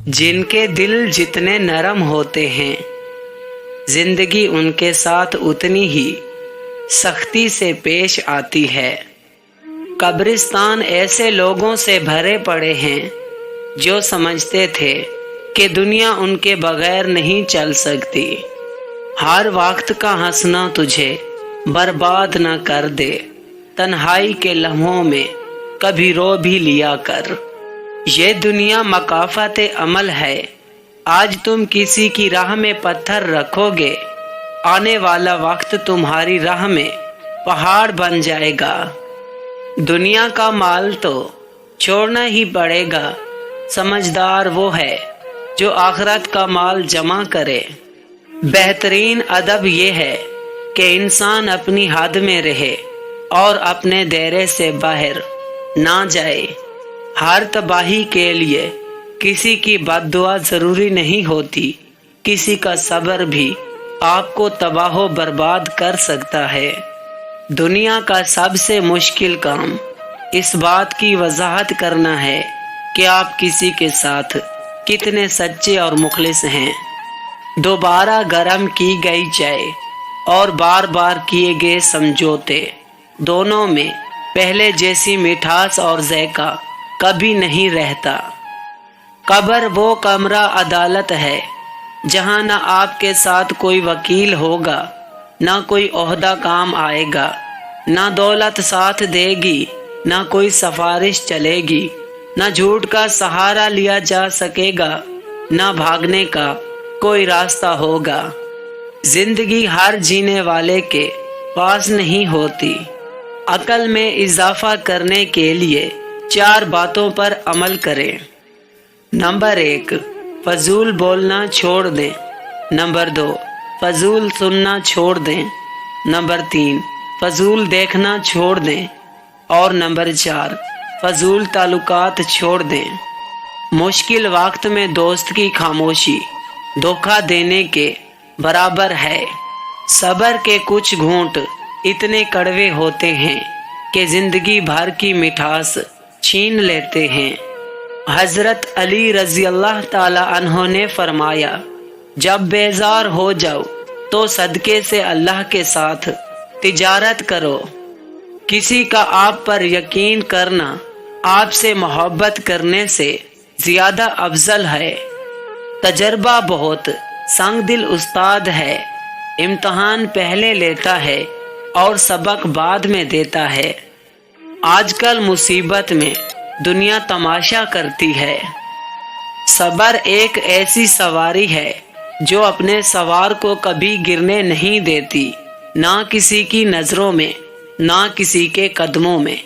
جن کے دل جتنے نرم ہوتے ہیں زندگی ان کے ساتھ اتنی ہی سختی سے پیش آتی ہے۔ قبرستان ایسے لوگوں سے بھرے پڑے ہیں جو سمجھتے تھے کہ دنیا ان کے بغیر نہیں چل سکتی۔ ہر وقت کا ہنسنا تجھے برباد نہ کر دے، تنہائی کے لمحوں میں کبھی رو بھی لیا کر۔ یہ دنیا مکافات عمل ہے، آج تم کسی کی راہ میں پتھر رکھو گے، آنے والا وقت تمہاری راہ میں پہاڑ بن جائے گا۔ دنیا کا مال تو چھوڑنا ہی پڑے گا، سمجھدار وہ ہے جو آخرت کا مال جمع کرے۔ بہترین ادب یہ ہے کہ انسان اپنی حد میں رہے اور اپنے دائرے سے باہر نہ جائے۔ ہر تباہی کے لیے کسی کی بد دعا ضروری نہیں ہوتی، کسی کا صبر بھی آپ کو تباہ و برباد کر سکتا ہے۔ دنیا کا سب سے مشکل کام اس بات کی وضاحت کرنا ہے کہ آپ کسی کے ساتھ کتنے سچے اور مخلص ہیں۔ دوبارہ گرم کی گئی چائے اور بار بار کیے گئے سمجھوتے، دونوں میں پہلے جیسی مٹھاس اور ذائقہ کبھی نہیں رہتا۔ قبر وہ کمرہ عدالت ہے جہاں نہ آپ کے ساتھ کوئی وکیل ہوگا، نہ کوئی عہدہ کام آئے گا، نہ دولت ساتھ دے گی، نہ کوئی سفارش چلے گی، نہ جھوٹ کا سہارا لیا جا سکے گا، نہ بھاگنے کا کوئی راستہ ہوگا۔ زندگی ہر جینے والے کے پاس نہیں ہوتی۔ عقل میں اضافہ کرنے کے لیے 4 باتوں پر عمل کریں۔ نمبر 1، فضول بولنا چھوڑ دیں۔ نمبر 2، فضول سننا چھوڑ دیں۔ نمبر 3، فضول دیکھنا چھوڑ دیں۔ اور نمبر 4، فضول تعلقات چھوڑ دیں۔ مشکل وقت میں دوست کی خاموشی دھوکہ دینے کے برابر ہے۔ صبر کے کچھ گھونٹ اتنے کڑوے ہوتے ہیں کہ زندگی بھر کی مٹھاس چھین لیتے ہیں۔ حضرت علی رضی اللہ تعالی عنہ نے فرمایا، جب بیزار ہو جاؤ تو صدقے سے اللہ کے ساتھ تجارت کرو۔ کسی کا آپ پر یقین کرنا آپ سے محبت کرنے سے زیادہ افضل ہے۔ تجربہ بہت سنگ دل استاد ہے، امتحان پہلے لیتا ہے اور سبق بعد میں دیتا ہے۔ آج کل مصیبت میں دنیا تماشا کرتی ہے۔ صبر ایک ایسی سواری ہے جو اپنے سوار کو کبھی گرنے نہیں دیتی، نہ کسی کی نظروں میں، نہ کسی کے قدموں میں۔